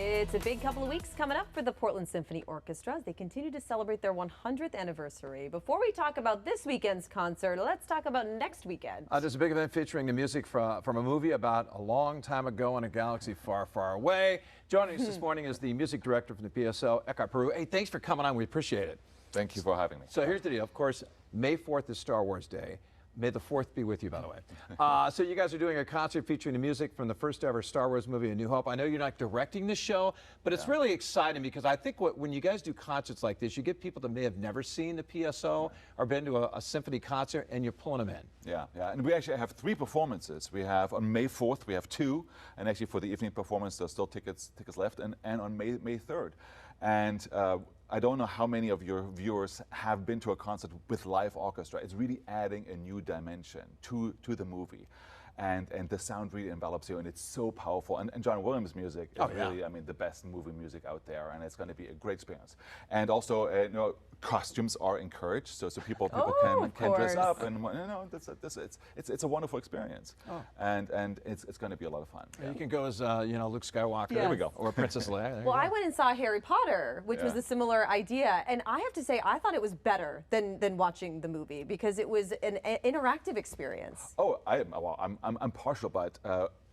It's a big couple of weeks coming up for the Portland Symphony Orchestra as they continue to celebrate their 100th anniversary. Before we talk about this weekend's concert, let's talk about next weekend. There's a big event featuring the music from a movie about a long time ago in a galaxy far, far away. Joining us this morning is the music director from the PSO, Eckard Preu. Hey, thanks for coming on. We appreciate it. Thank you for having me. So here's the deal. Of course, May 4th is Star Wars Day. May the 4th be with you, by the way. So you guys are doing a concert featuring the music from the first ever Star Wars movie, A New Hope. I know you're not directing the show, but it's really exciting because I think when you guys do concerts like this, you get people that may have never seen the PSO or been to a symphony concert, and you're pulling them in. Yeah. And we actually have 3 performances. We have on May 4th, we have 2, and actually for the evening performance, there's still tickets left, and on May 3rd. And I don't know how many of your viewers have been to a concert with live orchestra. It's really adding a new dimension to the movie. And the sound really envelops you, and it's so powerful. And John Williams' music is really, I mean, the best movie music out there, and it's going to be a great experience. And also, you know, costumes are encouraged, so people can dress up, and you know, it's a wonderful experience, and it's going to be a lot of fun. You can go as you know, Luke Skywalker. Yes. There we go, or Princess Leia. Well, I went and saw Harry Potter, which was a similar idea, and I have to say I thought it was better than watching the movie because it was an interactive experience. Oh, I'm partial, but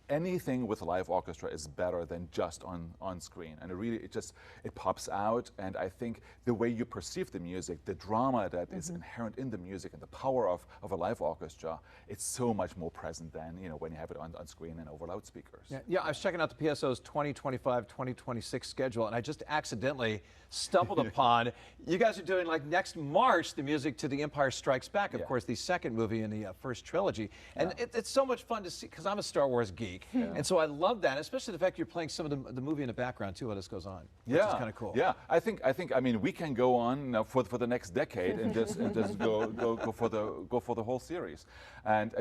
anything with a live orchestra is better than just on screen, and it pops out. And I think the way you perceive the music, the drama that is inherent in the music, and the power of a live orchestra, it's so much more present than, you know, when you have it on screen and over loudspeakers. Yeah, I was checking out the PSO's 2025-2026 schedule, and I just accidentally stumbled upon you guys are doing, like, next March, the music to The Empire Strikes Back, of course, the second movie in the first trilogy. And it's so much fun to see, because I'm a Star Wars geek, and so I love that, especially the fact you're playing some of the movie in the background too while this goes on, which is kind of cool. Yeah, I think I mean, we can go on now for the next decade and just go for the whole series, and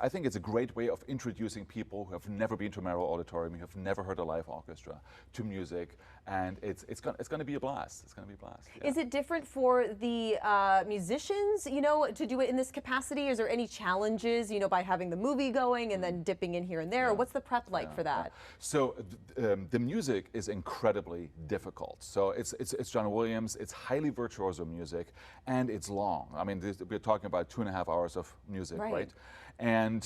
I think it's a great way of introducing people who have never been to a Merrill Auditorium, who have never heard a live orchestra, to music, and it's going to be a blast. It's going to be a blast. Yeah. Is it different for the musicians, you know, to do it in this capacity? Is there any challenges, you know, by having the movie going and then dipping in here and there? What's the prep like for that? So the music is incredibly difficult. So it's John Williams. It's highly virtuoso music, and it's long. I mean, we're talking about 2.5 hours of music, right? And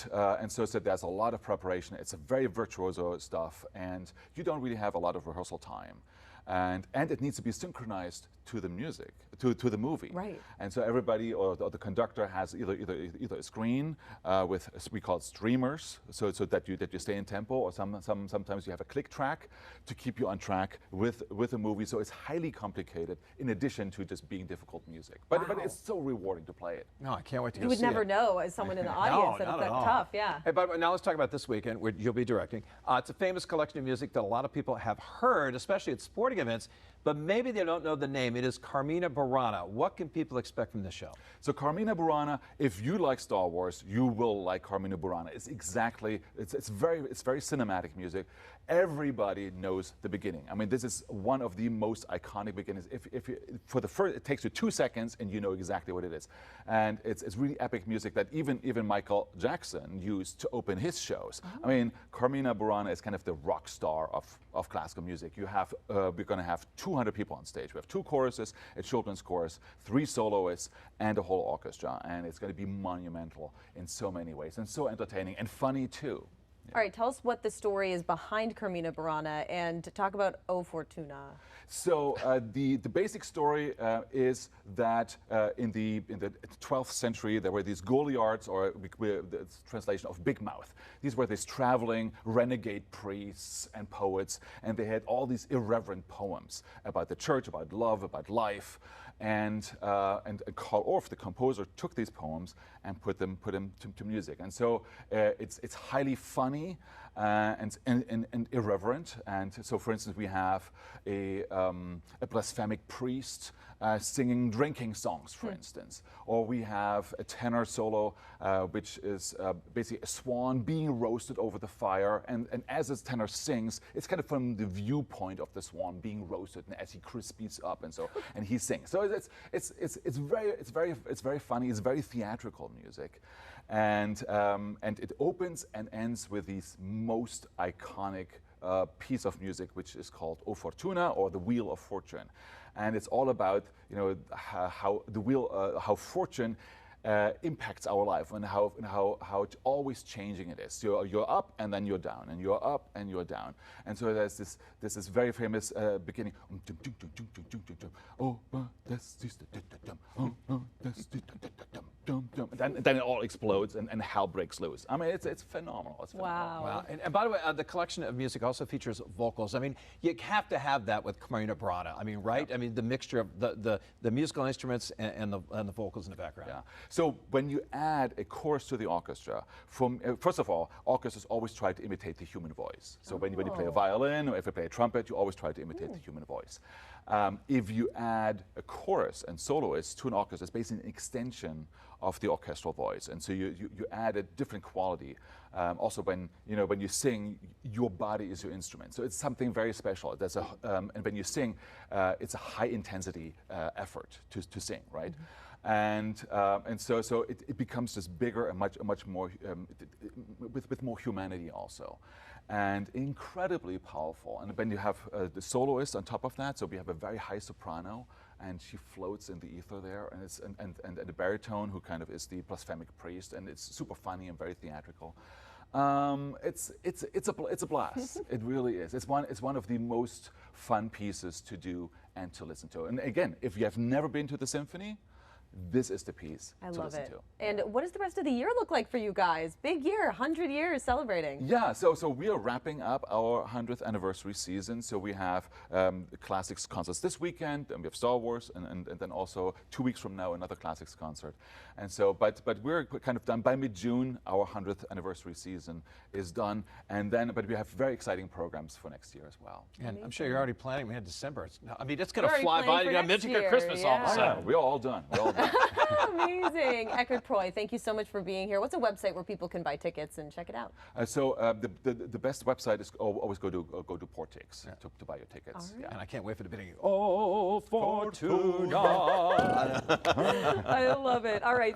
so there's a lot of preparation. It's a very virtuoso stuff, and you don't really have a lot of rehearsal time. And it needs to be synchronized to the music, to the movie. Right. And so everybody, or the conductor, has either a screen with, we call it streamers, so that you stay in tempo, or sometimes you have a click track to keep you on track with the movie. So it's highly complicated, in addition to just being difficult music. But it's so rewarding to play it. No, I can't wait to go see it. You would never know as someone in the audience that it's that tough. Yeah. Hey, but now let's talk about this weekend, where you'll be directing. It's a famous collection of music that a lot of people have heard, especially at sporting events, but maybe they don't know the name. It is Carmina Burana. What can people expect from this show? So Carmina Burana, if you like Star Wars, you will like Carmina Burana. It's very cinematic music. Everybody knows the beginning. I mean, this is one of the most iconic beginnings. It takes you 2 seconds and you know exactly what it is. And it's really epic music that even Michael Jackson used to open his shows. I mean, Carmina Burana is kind of the rock star of classical music. We're going to have 200 people on stage. We have 2 choruses, a children's chorus, 3 soloists, and a whole orchestra. And it's going to be monumental in so many ways, and so entertaining and funny too. All right, tell us what the story is behind Carmina Burana, and talk about O Fortuna. So the basic story is that in the 12th century there were these Goliards, or the translation of Big Mouth. These were these traveling renegade priests and poets, and they had all these irreverent poems about the church, about love, about life. And Carl Orff, the composer, took these poems and put them to music. And so it's highly funny and irreverent. And so, for instance, we have a blasphemic priest singing drinking songs, for instance. Or we have a tenor solo, which is basically a swan being roasted over the fire. And as this tenor sings, it's kind of from the viewpoint of the swan being roasted, and as he crispies up, and he sings. So it's very funny. It's very theatrical music, and it opens and ends with these most iconic piece of music which is called O Fortuna, or the Wheel of Fortune, and it's all about how the wheel, how fortune impacts our life, and how it's always changing it is. You're up and then you're down, and you're up and you're down, and so there's this very famous beginning. Then it all explodes and hell breaks loose. I mean, it's phenomenal. It's phenomenal. Wow. And by the way, the collection of music also features vocals. I mean, you have to have that with Marina Brana. I mean, right? Yeah. I mean, the mixture of the musical instruments and the vocals in the background. Yeah. So when you add a chorus to the orchestra, first of all, orchestras always try to imitate the human voice. So when you play a violin or if you play a trumpet, you always try to imitate the human voice. If you add a chorus and soloists to an orchestra, it's basically an extension of the orchestral voice, and so you add a different quality. Also, when you sing, your body is your instrument, so it's something very special. There's and when you sing, it's a high intensity effort to sing, right? Mm-hmm. And so it becomes just bigger and much more with more humanity also, and incredibly powerful. And then you have the soloist on top of that. So we have a very high soprano, and she floats in the ether there, and it's and the baritone, who kind of is the blasphemic priest, and it's super funny and very theatrical. It's a blast. It really is. It's one of the most fun pieces to do and to listen to. And again, if you have never been to the symphony, this is the piece to listen to. And what does the rest of the year look like for you guys? Big year, 100 years celebrating. Yeah, so we are wrapping up our 100th anniversary season. So we have classics concerts this weekend, and we have Star Wars, and then also 2 weeks from now another classics concert. And so, but we're kind of done by mid-June. Our 100th anniversary season is done, but we have very exciting programs for next year as well. And I'm sure you're already planning. We had December. I mean, it's going to fly by. You got Magic at Christmas all of a sudden. We're all done. We're all done. Amazing. Eckard Preu, thank you so much for being here. What's a website where people can buy tickets and check it out? The best website is always go to Portix to buy your tickets. Right. Yeah. And I can't wait for the beginning. Oh, Fortuna. I love it. All right.